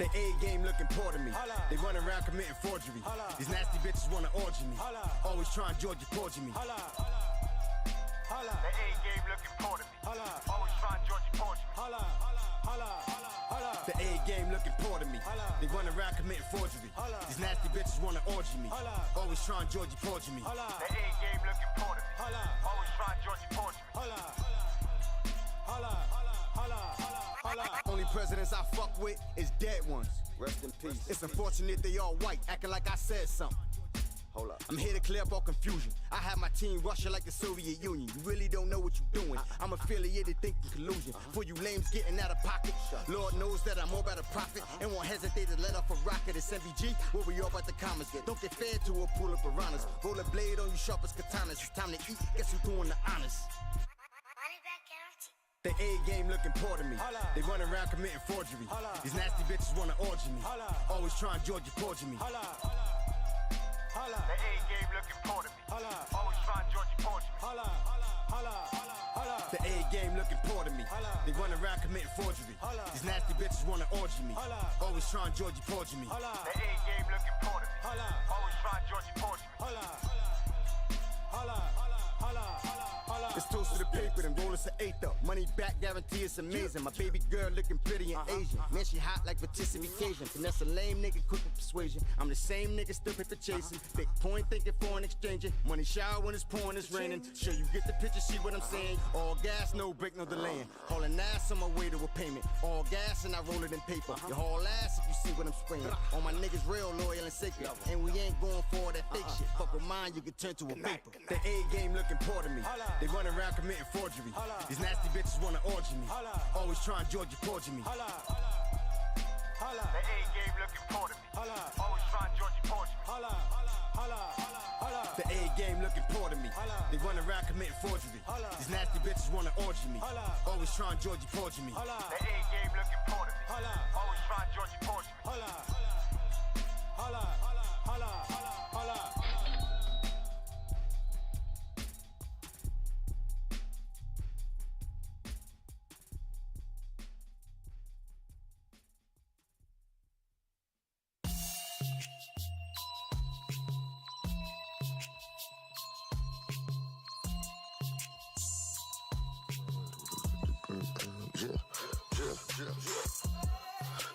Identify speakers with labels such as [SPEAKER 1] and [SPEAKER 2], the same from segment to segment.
[SPEAKER 1] The A game looking poor to me. They run around committing forgery. These nasty bitches wanna orgy me. Always trying Georgia porgy me.
[SPEAKER 2] The A game looking poor to me. Always trying Georgia porgy me.
[SPEAKER 1] The A game looking poor to me. They run around committing forgery. These nasty bitches wanna orgy me. Always trying Georgia porgy me.
[SPEAKER 2] The A game looking poor to me. Always trying Georgia porgy me.
[SPEAKER 1] Only presidents I fuck with is dead ones.
[SPEAKER 3] Rest in peace.
[SPEAKER 1] It's unfortunate they all white, acting like I said something.
[SPEAKER 3] Hold up.
[SPEAKER 1] I'm here to clear up all confusion. I have my team Russia like the Soviet Union. You really don't know what you're doing. I'm affiliated thinking collusion. For you lames getting out of pocket. Lord knows that I'm all about a profit. And won't hesitate to let off a rocket. It's MVG, where we all about the commas. Don't get fed to a pool of piranhas. Roll a blade on you sharp as katanas. It's time to eat, guess who's doing the honors. The A game looking poor to me. They run around committing forgery. These nasty bitches wanna orgy me. Always trying Georgia porgy me.
[SPEAKER 2] The A game looking poor to me. Always trying Georgia porgy me.
[SPEAKER 1] The A game looking poor to me. They run around committing forgery. These nasty bitches wanna orgy me. Always trying Georgia porgy me.
[SPEAKER 2] The A game looking poor to me. Always trying Georgia porgy me.
[SPEAKER 1] It's toast to the paper, then roll us an eighth up. Money back guarantee, it's amazing. My baby girl looking pretty and Asian. Man, she hot like participation. Finesse a lame nigga, quick with persuasion. I'm the same nigga, still paper chasing. Big point thinking foreign exchanging. Money shower when it's pouring, it's raining. Sure you get the picture, see what I'm saying. All gas, no break, no delaying. Hauling ass on my way to a payment. All gas and I roll it in paper. You haul ass if you see what I'm spraying. All my niggas real loyal and sacred. And we ain't going for all that fake shit. Fuck with mine, you can turn to a paper. The A game looking poor to me. They run around committing forgery. These nasty bitches wanna orgy me. Always trying Georgia porgy me.
[SPEAKER 2] The A game looking poor to me. Always trying Georgia porgy me.
[SPEAKER 1] The A game looking poor to me. They run around committing forgery. These nasty bitches wanna orgy me. Always trying Georgia porgy me.
[SPEAKER 2] The A game looking poor to me. Always trying Georgia porgy me.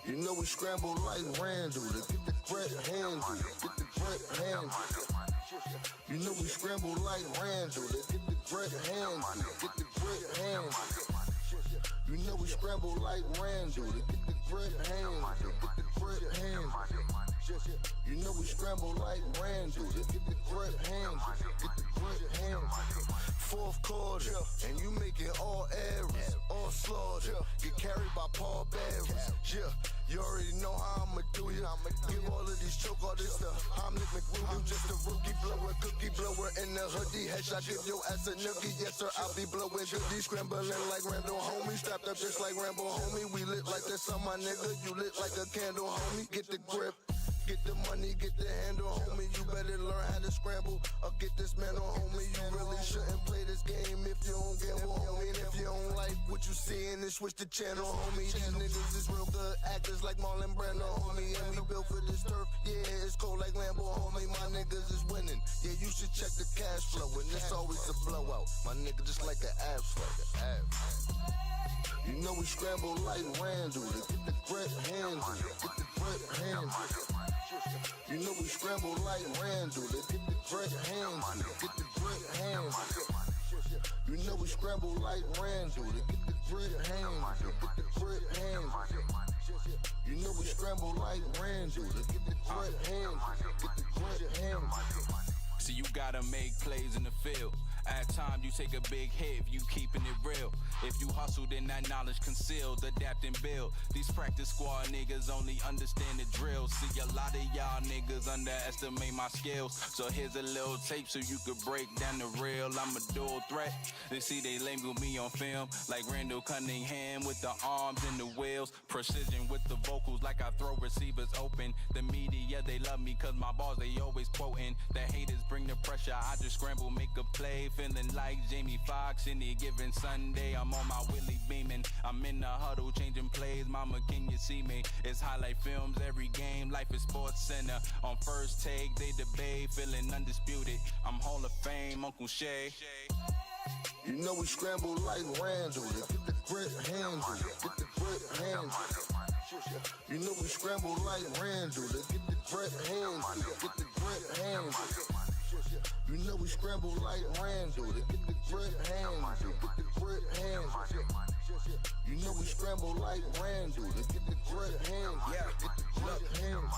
[SPEAKER 4] You know we scramble like Randall to get the bread handle, get the bread handle. You know we scramble like Randall to get the bread handle, get the bread handle. You know we scramble like Randall to get the bread handle, get the bread handle. You know we scramble like Randall to get the bread handle, get the bread handle. Fourth quarter, and you making all errors, all slaughter. Get carried by Paul Bearers. Yeah, you already know how I'ma do ya. Give all of these choke artists the Heimlich McRuben. I'm just a rookie blower, cookie blower in the hoodie. Headshot, give your ass a nookie. Yes sir, I'll be blowing goodies, scrambling like Randall, homie. Strapped up just like Rambo, homie. We lit like the sun, my nigga. You lit like a candle, homie. Get the grip. Get the money, get the handle, homie. You better learn how to scramble or get this man on, homie. You really shouldn't play this game if you don't gamble, homie. And if you don't like what you seeing, then switch the channel, homie. These niggas is real good actors like Marlon Brando, homie. And we built for this turf, yeah, it's cold like Lambo, homie. My niggas is winning, yeah, you should check the cash flow. And it's always a blowout, my nigga just like the abs flow. You know we scramble like Randall to get the bread handle, get the bread handle. You know we scramble like Randall to get the bread handle, get the bread handle. You know we scramble like Randall to get the bread handle, get the bread handle. You know we scramble like Randall to get the bread handle, get the bread handle.
[SPEAKER 5] So you gotta make plays in the field. At times you take a big hit if you keeping it real. If you hustle, then that knowledge concealed, adapt and build. These practice squad niggas only understand the drill. See, a lot of y'all niggas underestimate my skills. So here's a little tape so you could break down the real. I'm a dual threat. They see they label me on film like Randall Cunningham with the arms and the wheels. Precision with the vocals like I throw receivers open. The media, they love me cause my balls they always quoting. The haters bring the pressure, I just scramble, make a play. Feeling like Jamie Foxx any given Sunday. I'm on my Willie beaming. I'm in the huddle, changing plays. mama, can you see me? It's highlight films every game, life is Sports Center. On first take, they debate, feeling undisputed. I'm Hall of Fame, Uncle Shay.
[SPEAKER 4] You know we scramble like Randall. Get the grip handle. Get the grip handle. You know we scramble like Randall. Get the grip handle. Get the grip handle. You know we scramble like Randall. Get the grip handle. Get the grip handle. You know we scramble like Randall. Get the grip handle.
[SPEAKER 6] Yeah,
[SPEAKER 4] Get the grip handle.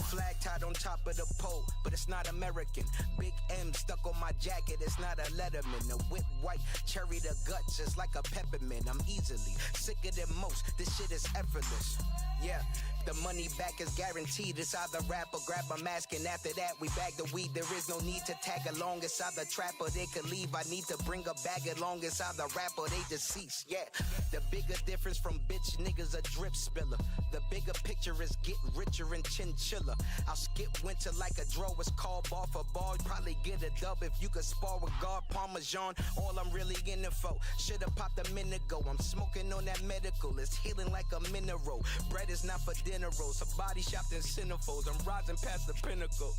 [SPEAKER 6] Flag tied on top of the pole, but it's not American. Big M stuck on my jacket, it's not a Letterman. A whip white cherry to guts, it's like a peppermint. I'm easily sicker than most, this shit is effortless. Yeah, the money back is guaranteed. It's either rap or grab a mask, and after that we bag the weed. There is no need to tag along. It's either trap or they could leave. I need to bring a bag along. It's either rap or they deceased. Yeah, the bigger difference from bitch niggas a drip spiller. The bigger picture is get richer and chinchilla. I'll skip winter like a draw. It's called ball for ball. Probably get a dub if you could spar with God Parmesan. All I'm really in it for. Should've popped a minute ago. I'm smoking on that medical. It's healing like a mineral. Bread is not for dinner rolls. A body shopped in centerfolds. I'm rising past the pinnacle.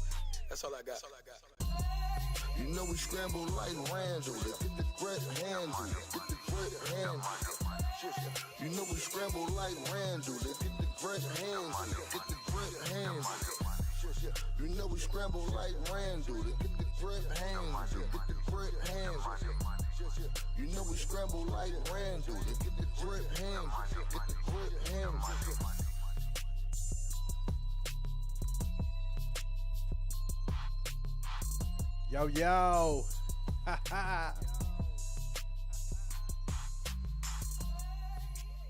[SPEAKER 6] That's all I got.
[SPEAKER 4] You know we scramble like Randall. Get the grip handle. Get the grip handle. You know we scramble like Randall. Get the grip handle. Get the grip handle. You know we scramble like Randall. Get the grip handle. Get the grip handle. You know we scramble like Randall. Get the grip handle. Get the grip handle.
[SPEAKER 7] Yo, yo. Ha ha.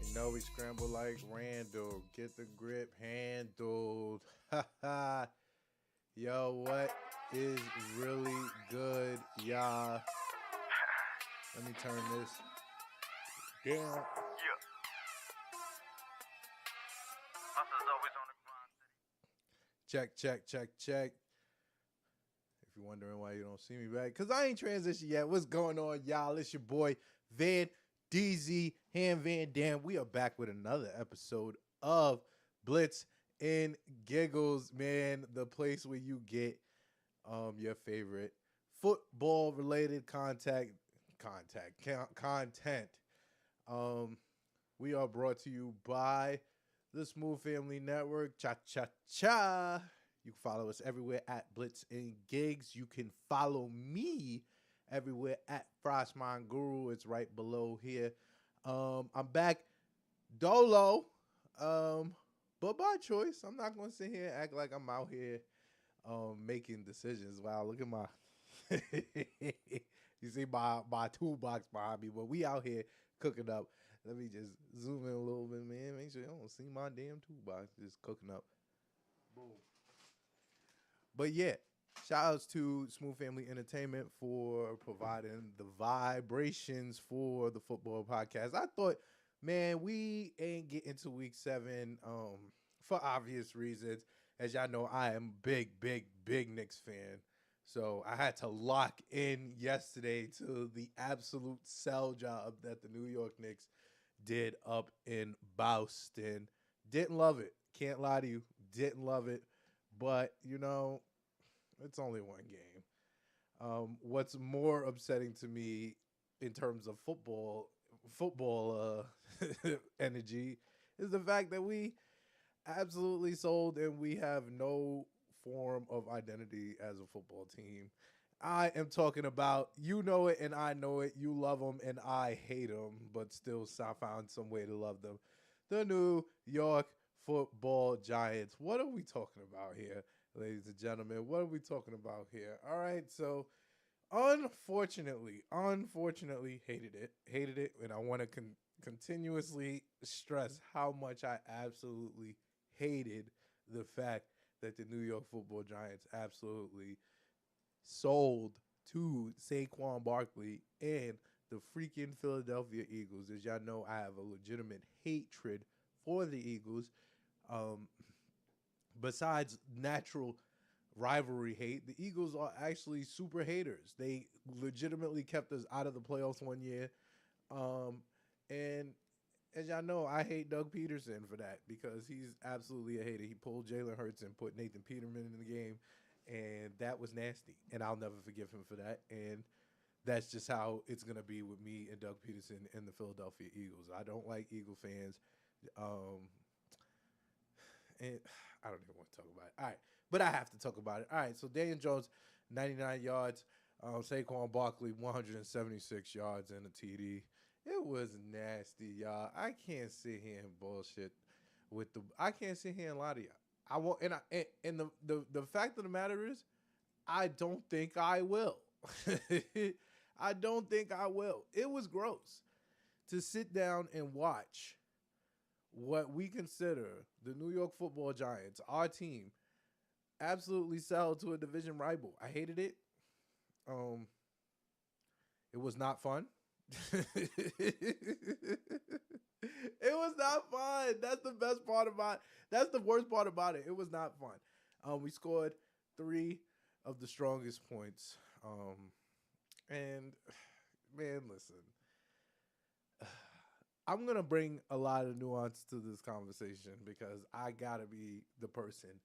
[SPEAKER 7] You know we scramble like Randall. Get the grip handled. Ha ha. Yo, what is really good, y'all? Let me turn this down.
[SPEAKER 2] Yeah. Hustlers always on the grind.
[SPEAKER 7] Check. If you're wondering why you don't see me back, because I ain't transitioned yet. What's going on, y'all? It's your boy, Van DZ, Ham Van Dam. We are back with another episode of Blitz and Giggles, man. The place where you get your favorite football-related content. We are brought to you by the Smooth Family Network. Cha. You can follow us everywhere at Blitz and Gigs. You can follow me everywhere at Frostmind Guru. It's right below here. I'm back dolo, but by choice. I'm not going to sit here and act like I'm out here making decisions. Wow, look at my... You see my toolbox behind me, but we out here cooking up. Let me just zoom in a little bit, man. Make sure you don't see my damn toolbox just cooking up. Boom. But yeah, shout outs to Smooth Family Entertainment for providing the vibrations for the football podcast. I thought, man, we ain't getting to week 7 for obvious reasons. As y'all know, I am big Knicks fan. So I had to lock in yesterday to the absolute sell job that the New York Knicks did up in Boston. Didn't love it. Can't lie to you. Didn't love it. But, you know, it's only one game. What's more upsetting to me in terms of football energy is the fact that we absolutely sold and we have no form of identity as a football team. I am talking about, you know it and I know it, you love them and I hate them, but still found some way to love them. The New York Football Giants. What are we talking about here, ladies and gentlemen? What are we talking about here? All right, so unfortunately, hated it, and I want to continuously stress how much I absolutely hated the fact that the New York Football Giants absolutely sold to Saquon Barkley and the freaking Philadelphia Eagles. As y'all know, I have a legitimate hatred for the Eagles. Besides natural rivalry hate, the Eagles are actually super haters. They legitimately kept us out of the playoffs one year. And as y'all know, I hate Doug Peterson for that because he's absolutely a hater. He pulled Jalen Hurts and put Nathan Peterman in the game, and that was nasty. And I'll never forgive him for that. And that's just how it's gonna be with me and Doug Peterson and the Philadelphia Eagles. I don't like Eagle fans, and I don't even want to talk about it. All right, but I have to talk about it. All right, so Daniel Jones, 99 yards. Saquon Barkley, 176 yards and a TD. It was nasty, y'all. I can't sit here and bullshit with the. I can't sit here and lie to y'all. I won't, and the fact of the matter is, I don't think I will. I don't think I will. It was gross to sit down and watch what we consider the New York Football Giants, our team, absolutely sell to a division rival. I hated it. It was not fun. It was not fun. That's the best part about it. That's the worst part about it. It was not fun. We scored 3 of the strongest points. And man, listen. I'm going to bring a lot of nuance to this conversation because I got to be the person,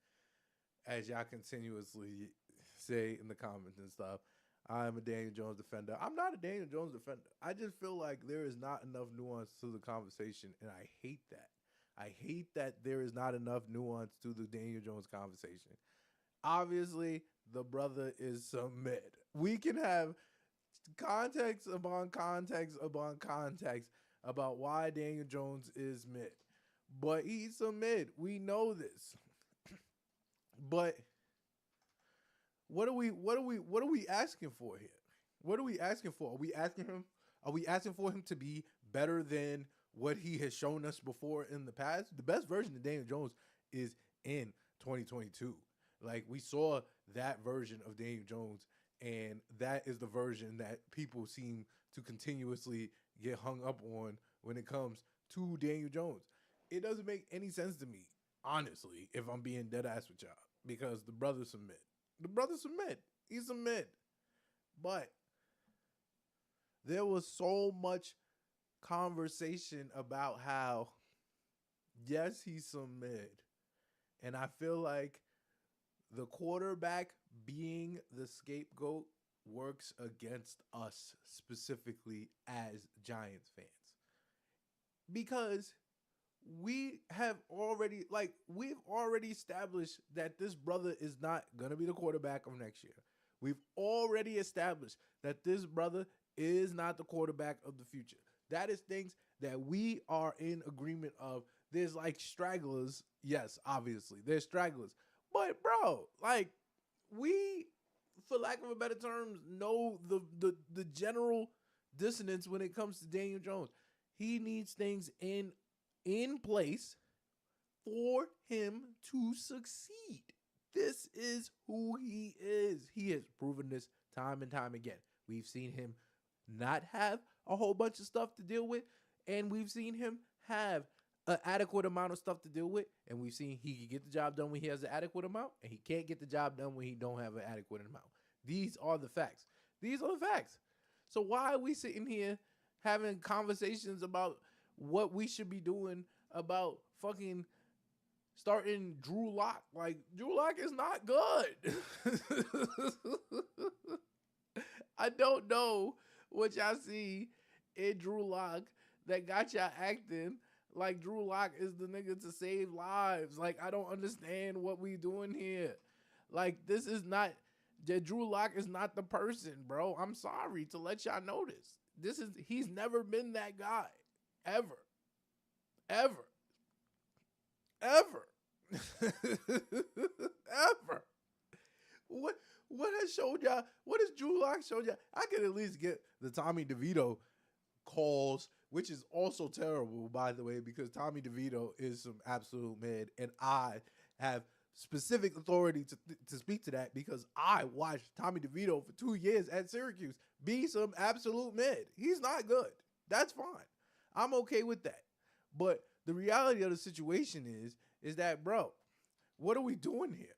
[SPEAKER 7] as y'all continuously say in the comments and stuff, I'm a Daniel Jones defender. I'm not a Daniel Jones defender. I just feel like there is not enough nuance to the conversation, and I hate that. I hate that there is not enough nuance to the Daniel Jones conversation. Obviously, the brother is some mid. We can have context upon context upon context about why Daniel Jones is mid. But he's some mid. We know this. But what are we asking for here? What are we asking for? Are we asking for him to be better than what he has shown us before in the past? The best version of Daniel Jones is in 2022. Like, we saw that version of Daniel Jones, and that is the version that people seem to continuously get hung up on when it comes to Daniel Jones. It doesn't make any sense to me, honestly, if I'm being dead ass with y'all, because the brother's submit. The brother submit. He's submit. But there was so much conversation about how, yes, he's submit. And I feel like the quarterback being the scapegoat works against us specifically as Giants fans. Because we've already established that this brother is not going to be the quarterback of next year. We've already established that this brother is not the quarterback of the future. That is things that we are in agreement of. There's like stragglers. Yes, obviously, there's stragglers. But, bro, like, we, for lack of a better term, know the general dissonance when it comes to Daniel Jones. He needs things in place for him to succeed. This is who he is. He has proven this time and time again. We've seen him not have a whole bunch of stuff to deal with, and we've seen him have an adequate amount of stuff to deal with, and we've seen he can get the job done when he has an adequate amount, and he can't get the job done when he don't have an adequate amount. These are the facts. These are the facts. So why are we sitting here having conversations about what we should be doing about fucking starting Drew Lock? Like, Drew Lock is not good. I don't know what y'all see in Drew Lock that got y'all acting like Drew Lock is the nigga to save lives. Like, I don't understand what we doing here. Like, this is not, Drew Lock is not the person, bro. I'm sorry to let y'all know this. He's never been that guy. Ever. Ever. What has showed y'all? What has Drew Lock showed y'all? I could at least get the Tommy DeVito calls, which is also terrible, by the way, because Tommy DeVito is some absolute mid, and I have specific authority to speak to that because I watched Tommy DeVito for 2 years at Syracuse be some absolute mid. He's not good. That's fine. I'm okay with that. But the reality of the situation is that, bro, what are we doing here?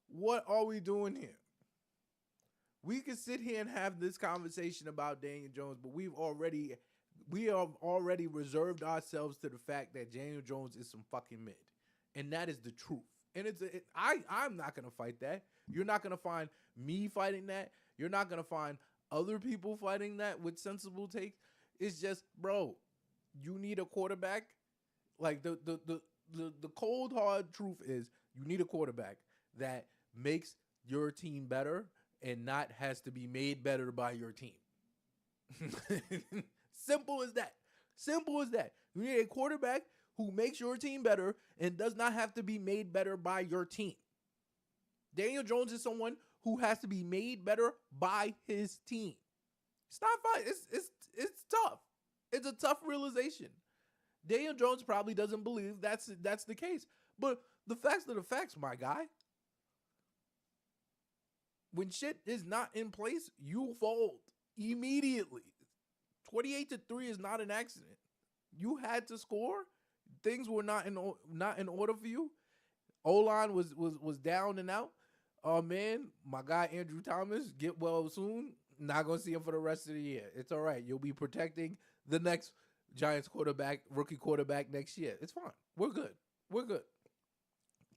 [SPEAKER 7] What are we doing here? We could sit here and have this conversation about Daniel Jones, but we've already we have already reserved ourselves to the fact that Daniel Jones is some fucking mid, and that is the truth. And I'm not gonna fight that. You're not gonna find me fighting that. You're not gonna find other people fighting that with sensible takes. It's just, bro, you need a quarterback. Like the cold hard truth is, you need a quarterback that makes your team better and not has to be made better by your team. Simple as that. Simple as that. You need a quarterback who makes your team better and does not have to be made better by your team. Daniel Jones is someone who has to be made better by his team. It's not fun. It's tough. It's a tough realization. Daniel Jones probably doesn't believe that's the case. But the facts are the facts, my guy. When shit is not in place, you fold immediately. 28-3 is not an accident. You had to score. Things were not in order for you. O-line was down and out. Oh man, my guy Andrew Thomas, get well soon. Not gonna see him for the rest of the year. It's all right. You'll be protecting the next Giants quarterback, rookie quarterback next year. It's fine. We're good. We're good.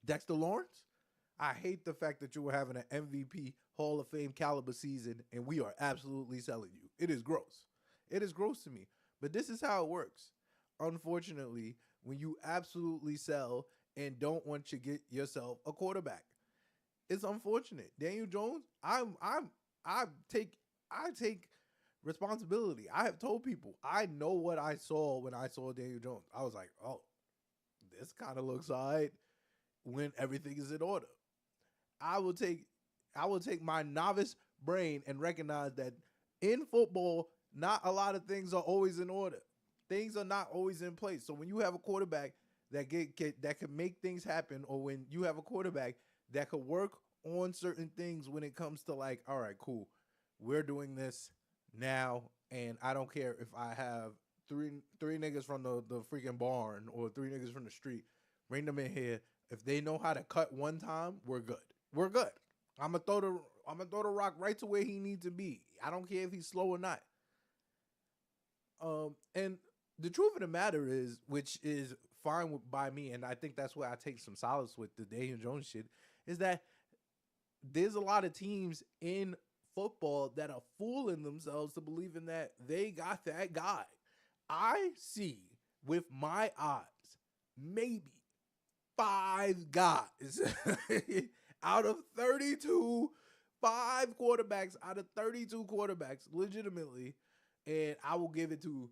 [SPEAKER 7] Dexter Lawrence, I hate the fact that you were having an MVP Hall of Fame caliber season and we are absolutely selling you. It is gross. It is gross to me. But this is how it works. Unfortunately, when you absolutely sell and don't want to get yourself a quarterback, it's unfortunate. Daniel Jones, I take responsibility. I have told people, I know what I saw when I saw Daniel Jones. I was like, oh, this kind of looks all right when everything is in order. I will take my novice brain and recognize that in football, not a lot of things are always in order. Things are not always in place. So when you have a quarterback that can make things happen, or when you have a quarterback that could work on certain things when it comes to like, all right, cool, we're doing this now, and I don't care if I have three niggas from the freaking barn or three niggas from the street, bring them in here. If they know how to cut one time, we're good. We're good. I'm gonna throw the rock right to where he needs to be. I don't care if he's slow or not. And the truth of the matter is, which is fine by me, and I think that's where I take some solace with the Daniel Jones shit, is that there's a lot of teams in football that are fooling themselves to believing that they got that guy. I see with my eyes maybe 5 guys out of 32, 5 quarterbacks out of 32 quarterbacks, legitimately, and I will give it to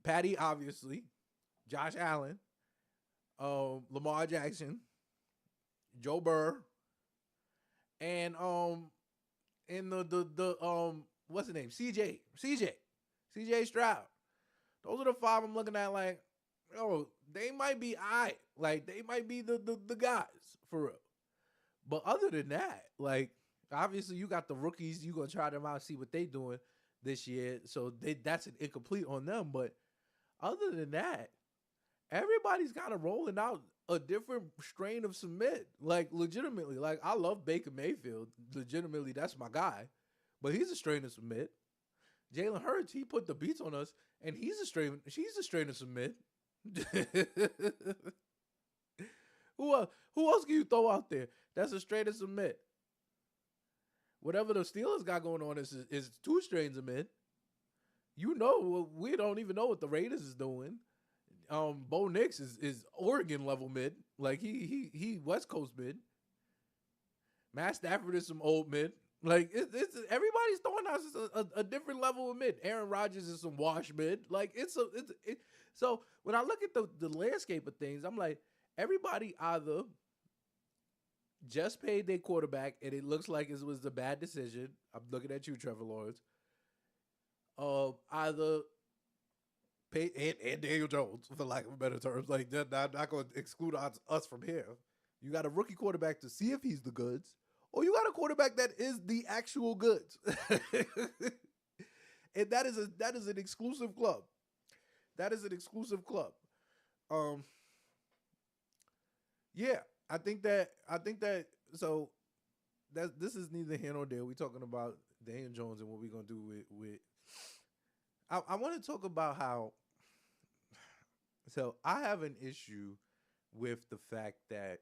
[SPEAKER 7] Patty, obviously, Josh Allen, Lamar Jackson, Joe Burr, and the what's the name? CJ Stroud. Those are the 5 I'm looking at like, oh, they might be alright. Like, they might be the guys for real. But other than that, like, obviously you got the rookies, you gonna try them out, see what they doing this year. So that's an incomplete on them. But other than that, everybody's kind of rolling out a different strain of submit. Like, legitimately, like, I love Baker Mayfield. Legitimately, that's my guy. But he's a strain of submit. Jalen Hurts, he put the beats on us, and she's a strain of submit. Who else can you throw out there that's a strain of submit? Whatever the Steelers got going on is 2 strains of mid. You know, we don't even know what the Raiders is doing. Bo Nix is Oregon level mid. Like, he West Coast mid. Matt Stafford is some old mid. Like, it's everybody's throwing us a different level of mid. Aaron Rodgers is some wash mid. Like, so when I look at the landscape of things, I'm like, everybody either just paid their quarterback and it looks like it was a bad decision. I'm looking at you, Trevor Lawrence. Either pay and Daniel Jones, for lack of better terms. Like, they're not going to exclude us from here. You got a rookie quarterback to see if he's the goods, or you got a quarterback that is the actual goods. And that is an exclusive club. That is an exclusive club. Yeah, I think that so this is neither here nor there. We're talking about Daniel Jones and what we're gonna do with I want to talk about how. So I have an issue with the fact that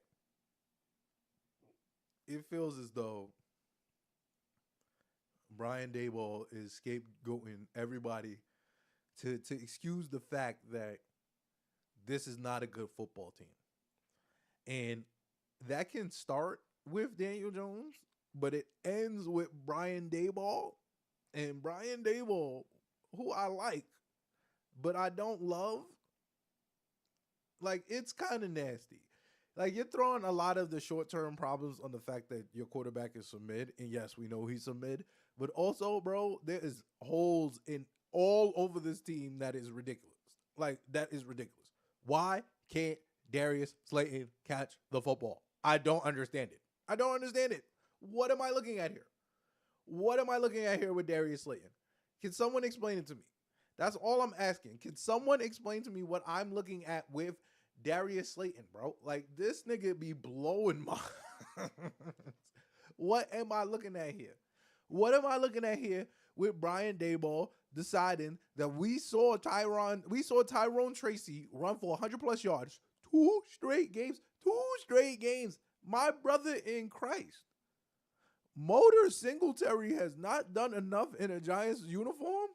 [SPEAKER 7] it feels as though Brian Daboll is scapegoating everybody to excuse the fact that this is not a good football team. And that can start with Daniel Jones, but it ends with Brian Daboll. And Brian Daboll, who I like, but I don't love, like, it's kind of nasty. Like, you're throwing a lot of the short-term problems on the fact that your quarterback is a mid, and yes, we know he's a mid, but also, bro, there is holes in all over this team that is ridiculous. Like, that is ridiculous. Why can't Darius Slayton catch the football? I don't understand it. I don't understand it. What am I looking at here? What am I looking at here with Darius Slayton? Can someone explain it to me? That's all I'm asking. Can someone explain to me what I'm looking at with Darius Slayton, bro? Like, this nigga be blowing my... What am I looking at here? What am I looking at here with Brian Daboll deciding that we saw Tyrone Tracy run for 100+ yards 2 straight games? 2 straight games. My brother in Christ. Motor Singletary has not done enough in a Giants uniform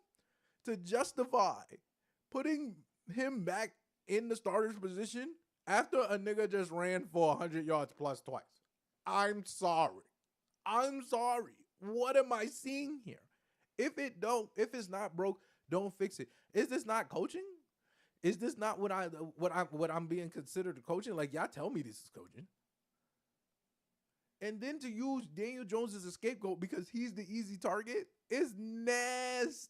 [SPEAKER 7] to justify putting him back in the starter's position after a nigga just ran for 100 yards plus twice. I'm sorry. What am I seeing here? If it's not broke, don't fix it. Is this not coaching? Is this not what I'm being considered coaching? Like, y'all tell me this is coaching. And then to use Daniel Jones as a scapegoat because he's the easy target is nasty.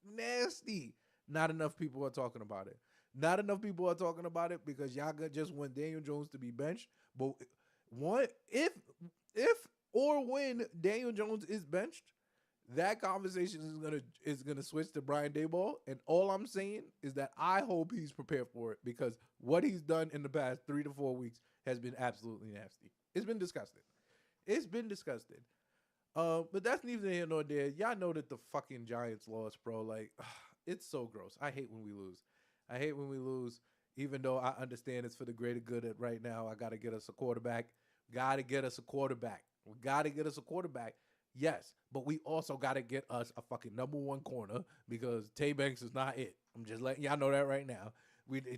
[SPEAKER 7] Nasty. Not enough people are talking about it. Not enough people are talking about it because y'all just want Daniel Jones to be benched. But if or when Daniel Jones is benched, that conversation is gonna switch to Brian Daboll. And all I'm saying is that I hope he's prepared for it because what he's done in the past 3 to 4 weeks has been absolutely nasty. It's been disgusting. But that's neither here nor there. Y'all know that the fucking Giants lost, bro. Like, it's so gross. I hate when we lose. Even though I understand it's for the greater good at right now, I got to get us a quarterback. We got to get us a quarterback. Yes, but we also got to get us a fucking number 1 corner because Tay Banks is not it. I'm just letting y'all know that right now.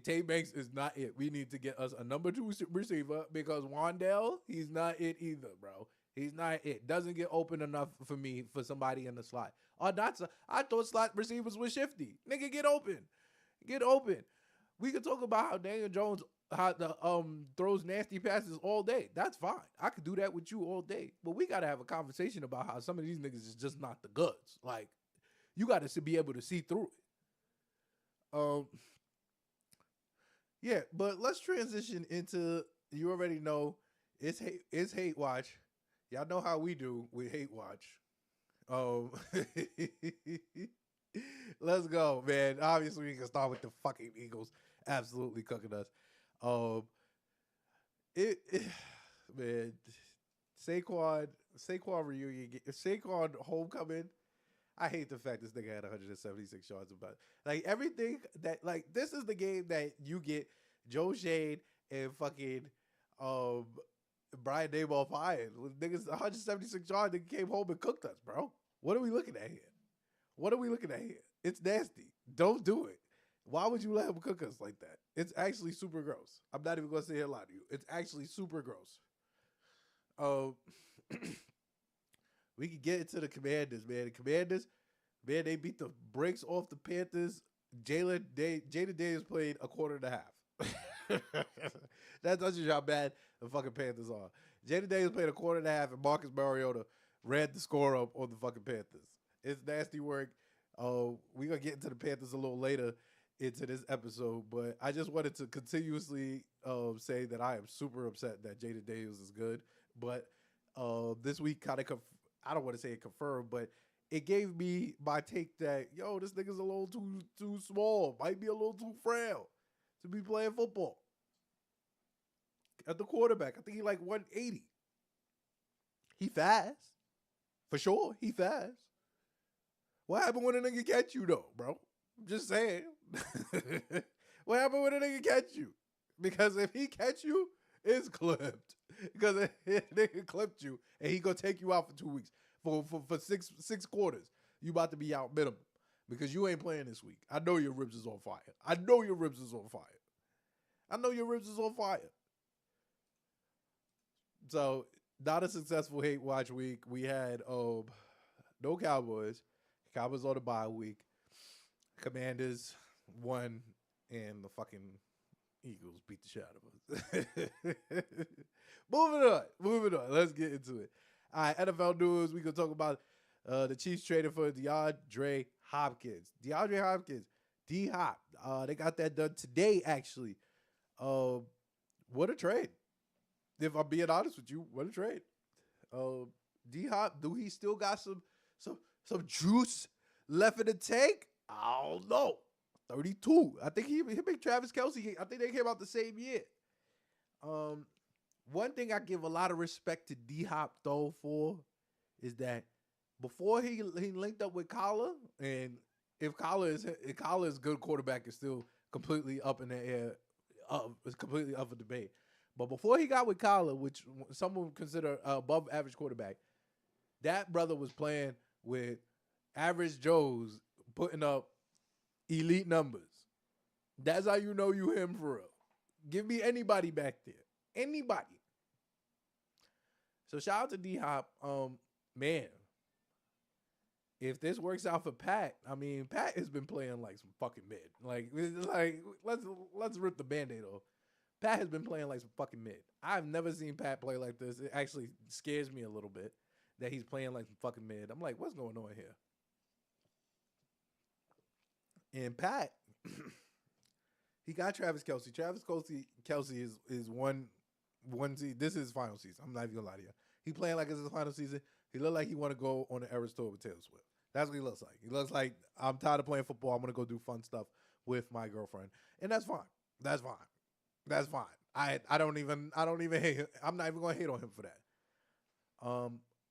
[SPEAKER 7] Tay Banks is not it. We need to get us a number 2 receiver because Wandell, he's not it either, bro. He's not it. Doesn't get open enough for me for somebody in the slot. I thought slot receivers were shifty. Nigga, get open. We could talk about how Daniel Jones throws nasty passes all day. That's fine. I could do that with you all day. But we got to have a conversation about how some of these niggas is just not the goods. Like, you got to be able to see through it. Yeah, but let's transition into, you already know, it's hate watch. Y'all know how we do with hate watch. Let's go, man. Obviously, we can start with the fucking Eagles absolutely cooking us. Man, Saquon reunion, Saquon homecoming. I hate the fact this nigga had 176 yards about. Like, everything that, like, this is the game that you get Joe Shane and fucking Brian Daboll fired. Niggas 176 yards, nigga came home and cooked us, bro. What are we looking at here? It's nasty. Don't do it. Why would you let him cook us like that? It's actually super gross. I'm not even going to say a lot to you. It's actually super gross. We can get into the Commanders, man. The Commanders, man, they beat the brakes off the Panthers. Jaden Daniels played a quarter and a half. That tells you how bad the fucking Panthers are. Jaden Daniels played a quarter and a half, and Marcus Mariota ran the score up on the fucking Panthers. It's nasty work. We're going to get into the Panthers a little later into this episode, but I just wanted to continuously say that I am super upset that Jaden Daniels is good. But this week kind of, I don't want to say it confirmed, but it gave me my take that, yo, this nigga's a little too small, might be a little too frail to be playing football. At the quarterback, I think he like 180. He fast. For sure, he fast. What happened when a nigga catch you though, bro? I'm just saying. What happened when a nigga catch you? Because if he catch you, it's clipped. Because a nigga clipped you and he gonna take you out for 2 weeks. For six quarters, you about to be out minimum. Because you ain't playing this week. I know your ribs is on fire. I know your ribs is on fire. I know your ribs is on fire. So, not a successful hate watch week. We had no Cowboys. Cowboys on the bye week. Commanders won, and the fucking Eagles beat the shit out of us. Moving on. Let's get into it. All right, NFL news. We gonna talk about the Chiefs traded for DeAndre Hopkins. D-Hop. They got that done today, actually. What a trade. If I'm being honest with you, what a trade. D-Hop, do he still got some juice left in the tank? I don't know. 32. I think him and Travis Kelce, I think they came out the same year. One thing I give a lot of respect to D-Hop, though, for is that before he linked up with Kyler, and if Kyler is good quarterback, is still completely up in the air, it's completely up for debate. But before he got with Kyler, which some would consider above average quarterback, that brother was playing with average Joes putting up elite numbers. That's how you know you him for real. Give me anybody back there. Anybody. So shout out to D-Hop. Man, if this works out for Pat, I mean, Pat has been playing like some fucking mid. Like let's rip the Band-Aid off. Pat has been playing like some fucking mid. I've never seen Pat play like this. It actually scares me a little bit that he's playing like some fucking mid. I'm like, what's going on here? And Pat, he got Travis Kelce. Travis Kelce is one season. This is his final season. I'm not even gonna lie to you. He playing like it's his final season. He look like he want to go on the Eras tour with Taylor Swift. That's what he looks like. He looks like, I'm tired of playing football. I'm gonna go do fun stuff with my girlfriend, and that's fine. That's fine. I don't even hate him. I'm not even gonna hate on him for that.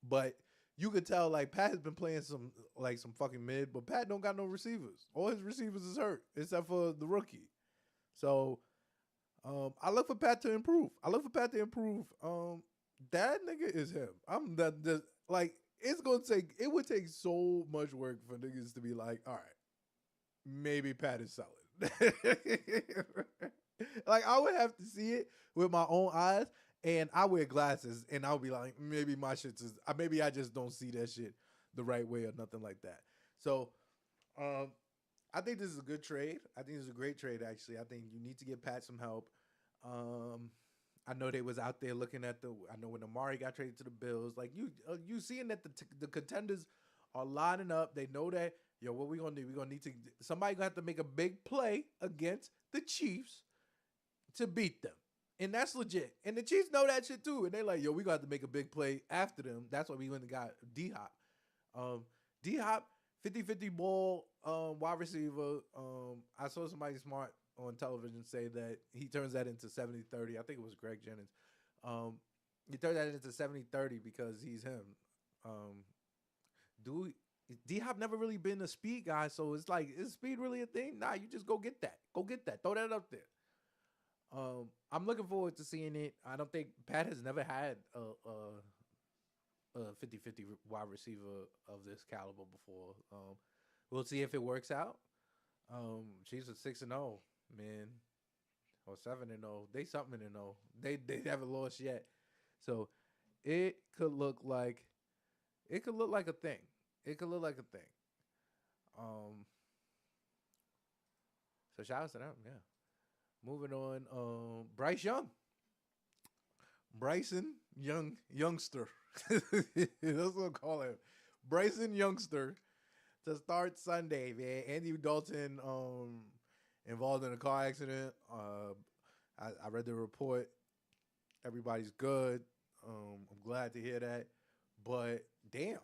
[SPEAKER 7] But you could tell like Pat has been playing some fucking mid, but Pat don't got no receivers. All his receivers is hurt except for the rookie. So I look for Pat to improve. That nigga is him. It would take so much work for niggas to be like, all right, maybe Pat is solid. Like I would have to see it with my own eyes, and I wear glasses, and I'll be like, maybe my shit's maybe I just don't see that shit the right way or nothing like that. So, I think this is a good trade. I think this is a great trade, actually. I think you need to give Pat some help. I know they was out there looking at I know when Amari got traded to the Bills, like you seeing that the contenders are lining up. They know that, what we gonna do? We're gonna need to, somebody gonna have to make a big play against the Chiefs to beat them. And that's legit. And the Chiefs know that shit too. And they're like, we got to make a big play after them. That's why we went and got D-Hop. D-Hop, 50-50 ball, wide receiver. I saw somebody smart on television say that he turns that into 70-30. I think it was Greg Jennings. He turned that into 70-30 because he's him. D-Hop never really been a speed guy, so it's like, is speed really a thing? Nah, you just go get that. Throw that up there. I'm looking forward to seeing it. I don't think Pat has never had a 50-50 wide receiver of this caliber before. We'll see if it works out. Chiefs are 6-0, man, or 7-0. They something to know. They haven't lost yet, so it could look like a thing. So shout out to them, yeah. Moving on, Bryson Youngster. That's what I call him. Bryson Youngster to start Sunday, man. Andy Dalton involved in a car accident. I read the report. Everybody's good. I'm glad to hear that. But damn.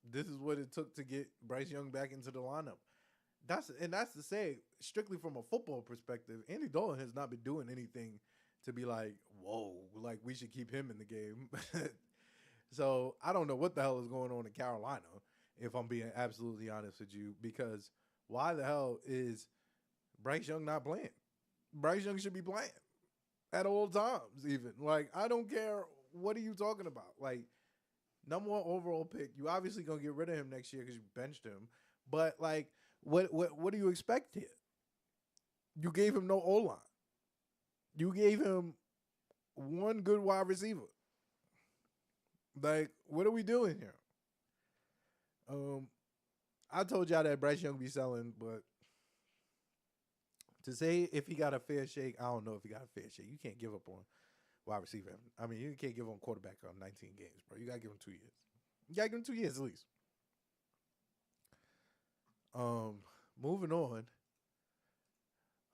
[SPEAKER 7] This is what it took to get Bryce Young back into the lineup. That's to say, strictly from a football perspective, Andy Dalton has not been doing anything to be like, whoa, like we should keep him in the game. So I don't know what the hell is going on in Carolina. if I'm being absolutely honest with you, because why the hell is Bryce Young not playing? Bryce Young should be playing at all times, even. Like, I don't care. What are you talking about? Like, number one overall pick. You obviously going to get rid of him next year because you benched him. But, like, what do you expect here? You gave him no O-line. You gave him one good wide receiver. Like, what are we doing here? I told y'all that Bryce Young be selling, but to say if he got a fair shake, I don't know if he got a fair shake. You can't give up on wide receiver. I mean, you can't give on quarterback on 19 games, bro. You got to give him 2 years. You got to give him 2 years at least. Moving on.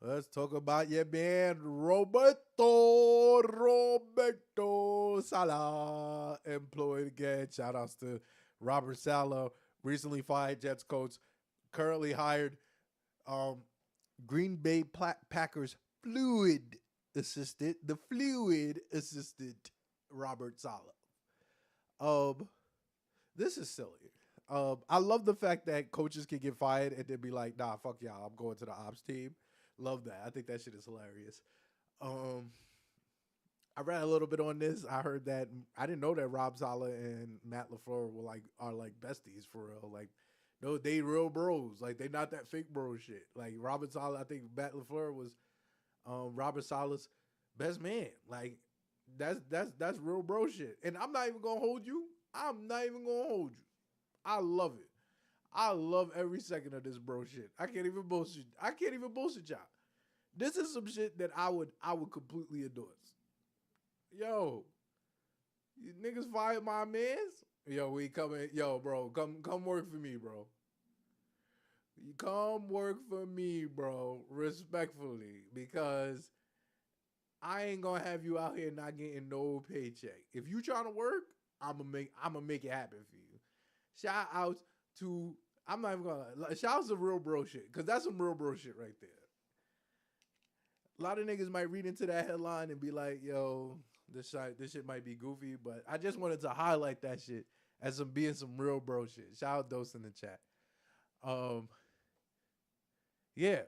[SPEAKER 7] Let's talk about your man, Roberto Saleh, employed again. Shout outs to Robert Saleh, recently fired Jets coach, currently hired Green Bay Packers fluid assistant Robert Saleh. This is silly. I love the fact that coaches can get fired and then be like, nah, fuck y'all, I'm going to the ops team. Love that. I think that shit is hilarious. I read a little bit on this. I heard that I didn't know that Rob Saleh and Matt LaFleur are besties for real. Like, no, they real bros. Like, they not that fake bro shit. Like, Robert Saleh, I think Matt LaFleur was Robert Saleh's best man. Like, that's real bro shit. And I'm not even gonna hold you. I love it. I love every second of this bro shit. I can't even bullshit y'all. This is some shit that I would completely endorse. Yo, you niggas fired my mans? Yo, we coming. Yo, bro, come work for me, bro. You come work for me, bro, respectfully, because I ain't gonna have you out here not getting no paycheck. If you trying to work, I'ma make it happen for you. Shout out to, I'm not even gonna, shout out to real bro shit, because that's some real bro shit right there. A lot of niggas might read into that headline and be like, yo, this shit might be goofy, but I just wanted to highlight that shit as being some real bro shit. Shout out Dose in the chat. Yeah.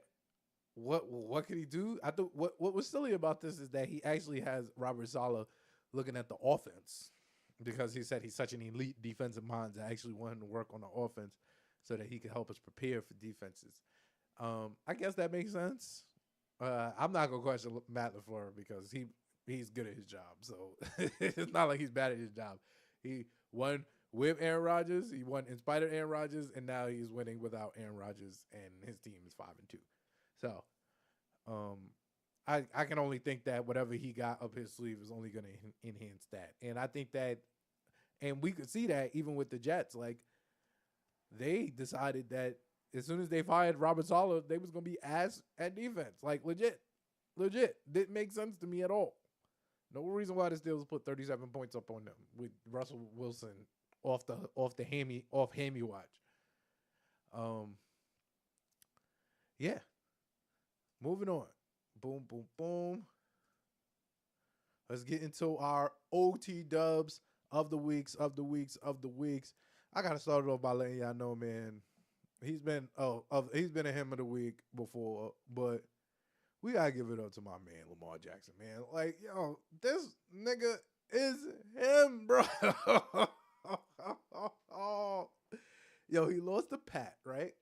[SPEAKER 7] What could he do? I thought what was silly about this is that he actually has Robert Saleh looking at the offense, because he said he's such an elite defensive mind that actually want him to work on the offense so that he can help us prepare for defenses. I guess that makes sense. I'm not gonna question Matt LaFleur because he's good at his job. So it's not like he's bad at his job. He won with Aaron Rodgers. He won in spite of Aaron Rodgers, and now he's winning without Aaron Rodgers, and his team is 5-2. So, I can only think that whatever he got up his sleeve is only going to enhance that. And I think that, and we could see that even with the Jets, like, they decided that as soon as they fired Robert Saleh, they was going to be ass at defense. Like, legit. Didn't make sense to me at all. No reason why the Steelers put 37 points up on them with Russell Wilson off hammy watch. Yeah. Moving on. Boom, boom, boom. Let's get into our OT dubs of the weeks. I gotta start it off by letting y'all know, man. He's been a him of the week before, but we gotta give it up to my man Lamar Jackson, man. Like, yo, this nigga is him, bro. Yo, he lost to Pat, right?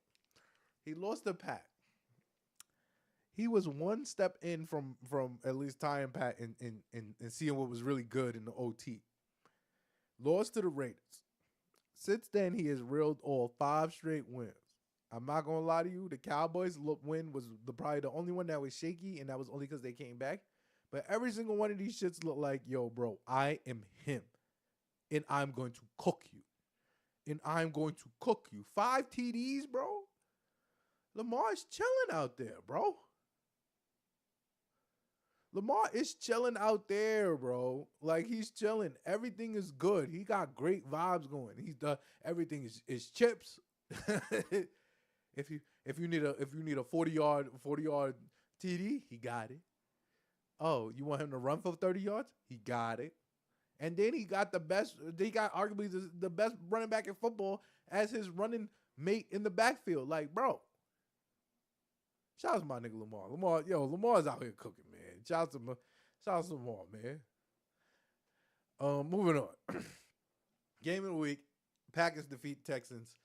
[SPEAKER 7] He was one step in from at least tying Pat and seeing what was really good in the OT. Lost to the Raiders. Since then, he has reeled off 5 straight wins. I'm not going to lie to you. The Cowboys win was probably the only one that was shaky, and that was only because they came back. But every single one of these shits look like, yo, bro, I am him, and I'm going to cook you. 5 TDs, bro. Lamar is chilling out there, bro. Like, he's chilling. Everything is good. He got great vibes going. Everything is chips. If you need a 40-yard TD, he got it. Oh, you want him to run for 30 yards? He got it. And then he got arguably the best running back in football as his running mate in the backfield. Like, bro. Shout out to my nigga Lamar. Lamar's out here cooking, man. Shout out to Lamar, man. Moving on. Game of the week. Packers defeat Texans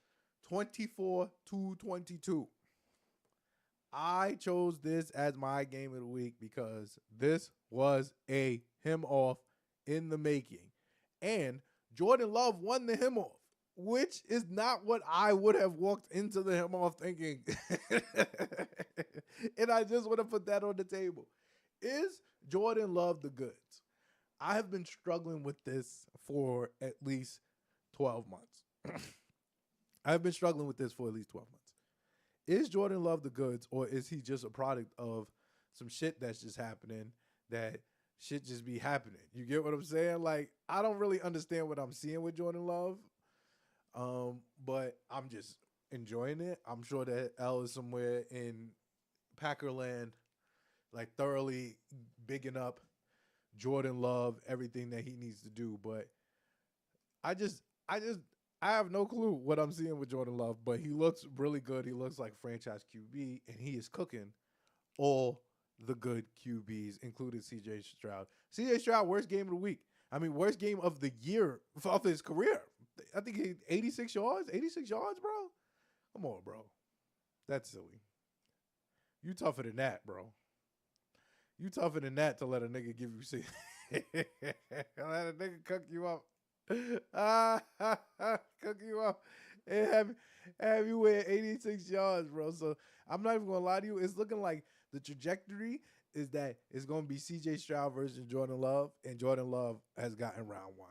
[SPEAKER 7] 24-22. I chose this as my game of the week because this was a him off in the making. And Jordan Love won the him off, which is not what I would have walked into the him off thinking. And I just want to put that on the table. Is Jordan Love the goods? I have been struggling with this for at least 12 months. I've been struggling with this for at least 12 months. Is Jordan Love the goods, or is he just a product of some shit that's just happening, that shit just be happening? You get what I'm saying? Like, I don't really understand what I'm seeing with Jordan Love, but I'm just enjoying it. I'm sure that L is somewhere in Packerland, like thoroughly bigging up Jordan Love, everything that he needs to do. But I have no clue what I'm seeing with Jordan Love, but he looks really good. He looks like franchise QB, and he is cooking all the good QBs, including C.J. Stroud. C.J. Stroud, worst game of the week. I mean, worst game of the year of his career. I think he 86 yards. 86 yards, bro? Come on, bro. That's silly. You tougher than that, bro. You tougher than that to let a nigga give you let a nigga cook you up. Cook you up and have you wear 86 yards, bro. So I'm not even gonna lie to you. It's looking like the trajectory is that it's gonna be C.J. Stroud versus Jordan Love, and Jordan Love has gotten round one.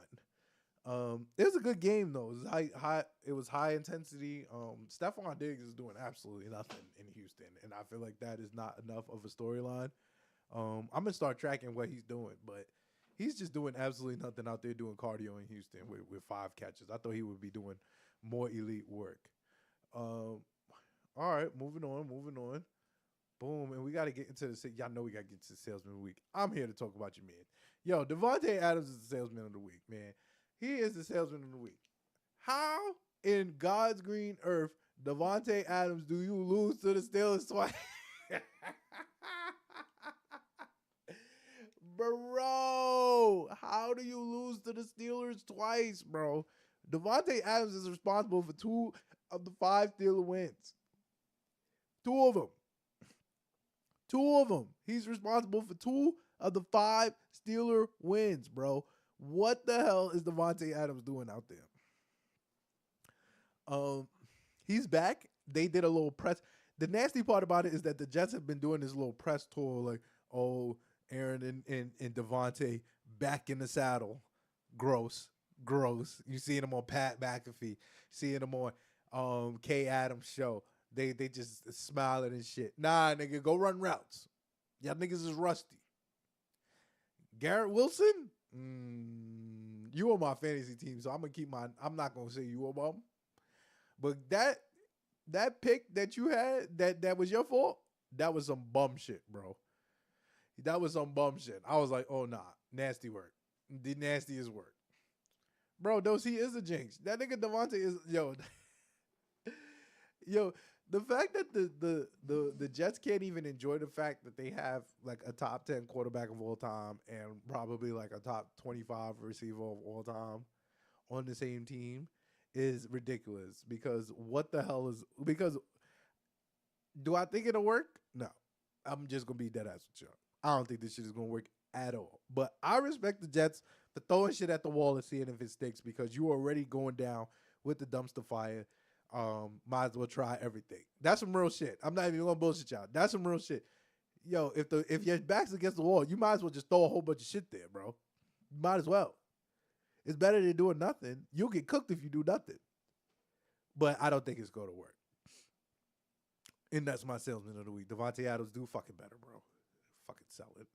[SPEAKER 7] It was a good game though. It was high. It was high intensity. Stephon Diggs is doing absolutely nothing in Houston, and I feel like that is not enough of a storyline. I'm gonna start tracking what he's doing, but he's just doing absolutely nothing out there doing cardio in Houston with 5 catches. I thought he would be doing more elite work. All right, moving on. Boom, and we got to get into y'all know we got to get to the salesman of the week. I'm here to talk about your man. Yo, Devontae Adams is the salesman of the week, man. He is the salesman of the week. How in God's green earth, Devontae Adams, do you lose to the Steelers twice? Bro, how do you lose to the Steelers twice, bro? Devontae Adams is responsible for 2 of the 5 Steelers wins. 2 of them. 2 of them. He's responsible for 2 of the 5 Steeler wins, bro. What the hell is Devontae Adams doing out there? He's back. They did a little press. The nasty part about it is that the Jets have been doing this little press tour, like, oh, Aaron and Devontae back in the saddle. Gross. You seeing them on Pat McAfee. Seeing them on K Adams show. They just smiling and shit. Nah, nigga, go run routes. Y'all niggas is rusty. Garrett Wilson? You on my fantasy team, so I'm gonna keep I'm not gonna say you on them. But that pick that you had, that was your fault, that was some bum shit, bro. That was some bum shit. I was like, oh, nah. Nasty work. The nastiest work. Bro, he is a jinx. That nigga Devontae is, yo, the fact that the Jets can't even enjoy the fact that they have, like, a top 10 quarterback of all time and probably, like, a top 25 receiver of all time on the same team is ridiculous. Because do I think it'll work? No. I'm just going to be dead ass with you. I don't think this shit is going to work at all. But I respect the Jets for throwing shit at the wall and seeing if it sticks, because you're already going down with the dumpster fire. Might as well try everything. That's some real shit. I'm not even going to bullshit y'all. That's some real shit. Yo, if your back's against the wall, you might as well just throw a whole bunch of shit there, bro. You might as well. It's better than doing nothing. You'll get cooked if you do nothing. But I don't think it's going to work. And that's my salesman of the week. Devontae Adams, do fucking better, bro. Fucking sell it.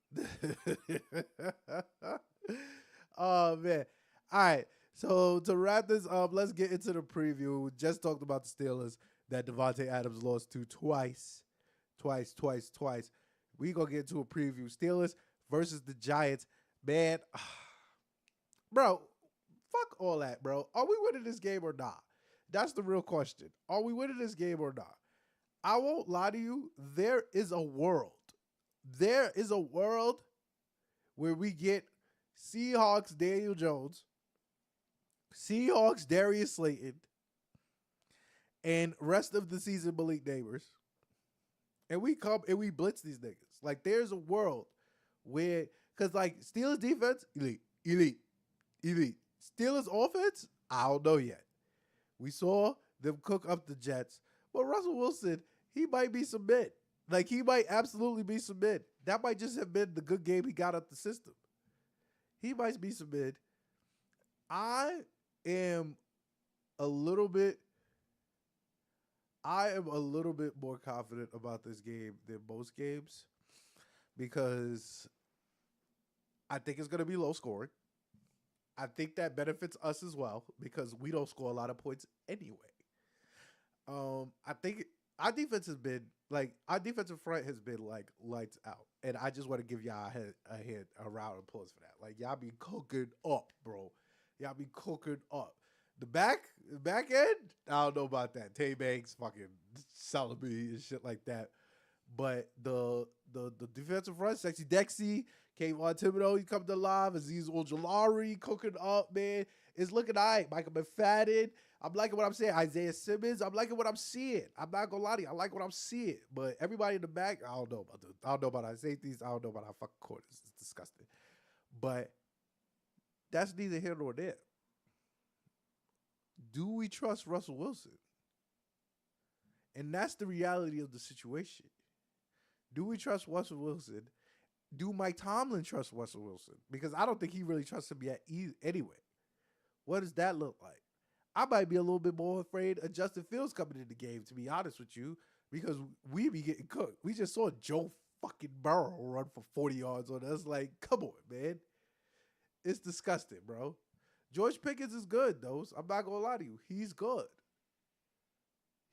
[SPEAKER 7] Oh, man. All right. So to wrap this up, let's get into the preview. We just talked about the Steelers that Devontae Adams lost to twice. We going to get into a preview. Steelers versus the Giants. Man, bro, fuck all that, bro. Are we winning this game or not? That's the real question. Are we winning this game or not? I won't lie to you. There is a world. There is a world where we get Seahawks Daniel Jones, Seahawks Darius Slayton, and rest of the season Malik Neighbors. And we come and we blitz these niggas. Like, there's a world where, because, like, Steelers defense, elite. Steelers offense, I don't know yet. We saw them cook up the Jets. But Russell Wilson, he might be some mid. Like, he might absolutely be some mid. That might just have been the good game he got up the system. He might be some mid. I am a little bit more confident about this game than most games because I think it's going to be low scoring. I think that benefits us as well because we don't score a lot of points anyway. I think our defense has been like, our defensive front has been like lights out, and I just want to give y'all a round of applause for that. Like, y'all be cooking up, bro. Y'all be cooking up. The back end, I don't know about that. Tay Banks fucking selling me and shit like that. But the defensive front, Sexy Dexy, Kayvon Thibodeau, he come to live. Aziz Ojolari cooking up, man. It's looking all right. Michael McFadden, I'm liking what I'm saying. Isaiah Simmons, I'm liking what I'm seeing. I'm not gonna lie to you, I like what I'm seeing. But everybody in the back, I don't know about our safeties. I don't know about our fucking corners. It's disgusting. But that's neither here nor there. Do we trust Russell Wilson? And that's the reality of the situation. Do we trust Russell Wilson? Do Mike Tomlin trust Russell Wilson? Because I don't think he really trusts him yet anyway. What does that look like? I might be a little bit more afraid of Justin Fields coming in the game, to be honest with you, because we be getting cooked. We just saw Joe fucking Burrow run for 40 yards on us. Like, come on, man. It's disgusting, bro. George Pickens is good, though. I'm not going to lie to you. He's good.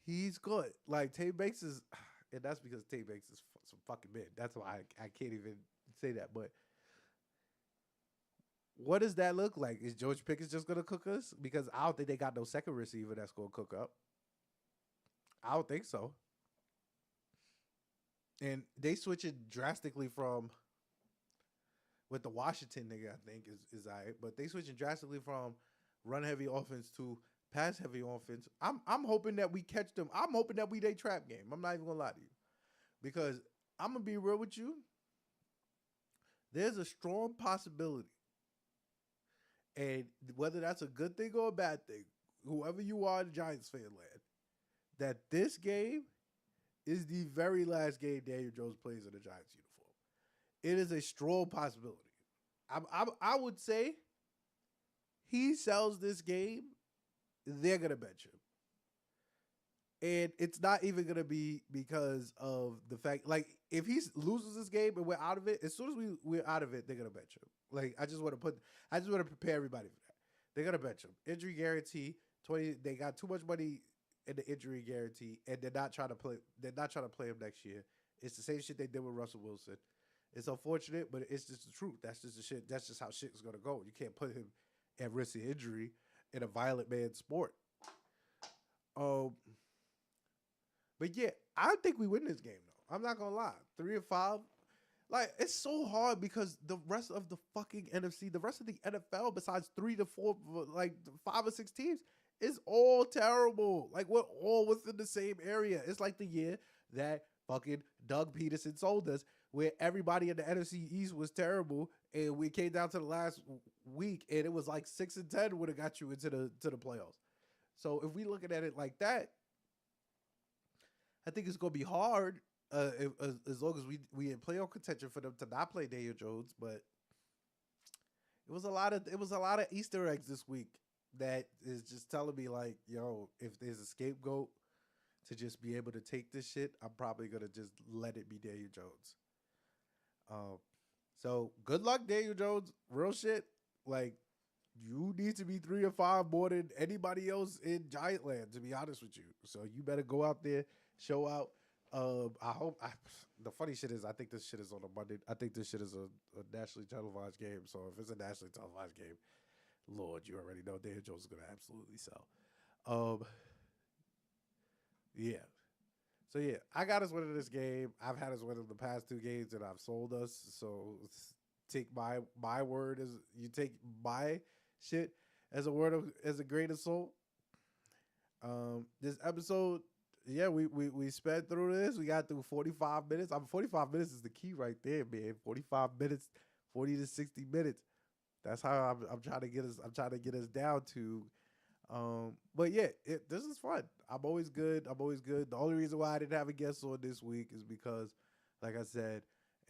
[SPEAKER 7] He's good. Like, Tay Banks is, and that's because Tay Banks is some fucking man. That's why I can't even say that. But what does that look like? Is George Pickens just going to cook us? Because I don't think they got no second receiver that's going to cook up. I don't think so. And they switching drastically from, with the Washington nigga, I think, is all right. But they switching drastically from run-heavy offense to pass-heavy offense. I'm hoping that we catch them. I'm hoping that we they trap game. I'm not even going to lie to you. Because I'm going to be real with you. There's a strong possibility. And whether that's a good thing or a bad thing, whoever you are in Giants fan land, that this game is the very last game Daniel Jones plays in a Giants uniform. It is a strong possibility. I would say he sells this game, they're going to bench him. And it's not even going to be because of the fact, like, if he loses this game and we're out of it, as soon as we're out of it, they're going to bench him. Like, I just want to prepare everybody for that. They're going to bench him. Injury guarantee, 20, they got too much money in the injury guarantee, and they're not trying to play him next year. It's the same shit they did with Russell Wilson. It's unfortunate, but it's just the truth. That's just the shit. That's just how shit is going to go. You can't put him at risk of injury in a violent man's sport. But yeah, I think we win this game, though. I'm not going to lie. 3-5. Like, it's so hard because the rest of the fucking NFC, the rest of the NFL, besides 3 to 4, like 5 or 6 teams, is all terrible. Like, we're all within the same area. It's like the year that fucking Doug Peterson sold us, where everybody in the NFC East was terrible, and we came down to the last week, and it was like 6-10 would have got you into the playoffs. So if we looking at it like that, I think it's gonna be hard as long as we in playoff contention for them to not play Daniel Jones. But it was a lot of Easter eggs this week that is just telling me, like, yo, if there's a scapegoat to just be able to take this shit, I'm probably gonna just let it be Daniel Jones. So good luck, Daniel Jones. Real shit. Like, you need to be 3-5 more than anybody else in Giant Land, to be honest with you. So you better go out there, show out. The funny shit is, I think this shit is on a Monday. I think this shit is a nationally televised game. So if it's a nationally televised game, Lord, you already know Dan Jones is gonna absolutely sell. Yeah. So yeah, I got us winning this game. I've had us winning the past 2 games that I've sold us. So take my word as you take my shit as a word of as a grain of salt. This episode, yeah, we sped through this. We got through 45 minutes. 45 minutes is the key right there, man. 45 minutes, 40 to 60 minutes. That's how I'm trying to get us. I'm trying to get us down to. But yeah, this is fun. I'm always good. The only reason why I didn't have a guest on this week is because, like I said,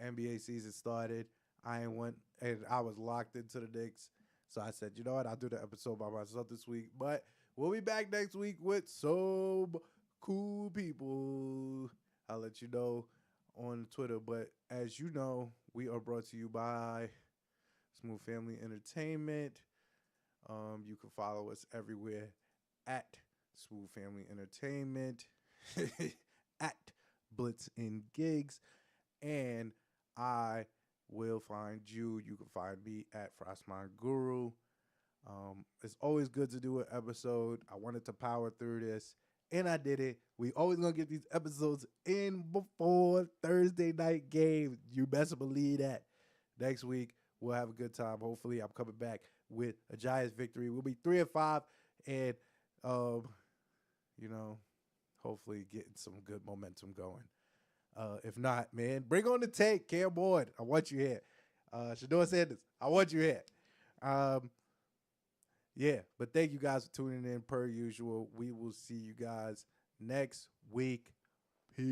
[SPEAKER 7] NBA season started. I ain't went and I was locked into the Knicks. So I said, you know what? I'll do the episode by myself this week. But we'll be back next week with some cool people. I'll let you know on Twitter. But as you know, we are brought to you by Smooth Family Entertainment. You can follow us everywhere at Smooth Family Entertainment, at Blitz and Gigs, and I will find you. You can find me at Frostmind Guru. It's always good to do an episode. I wanted to power through this, and I did it. We always gonna get these episodes in before Thursday night game. You best believe that. Next week we'll have a good time. Hopefully, I'm coming back with a Giants victory. We'll be 3-5, and hopefully getting some good momentum going. If not, man, bring on the take. Cam Ward, I want you here. Shador Sanders, I want you here. Yeah, but thank you guys for tuning in per usual. We will see you guys next week. Peace.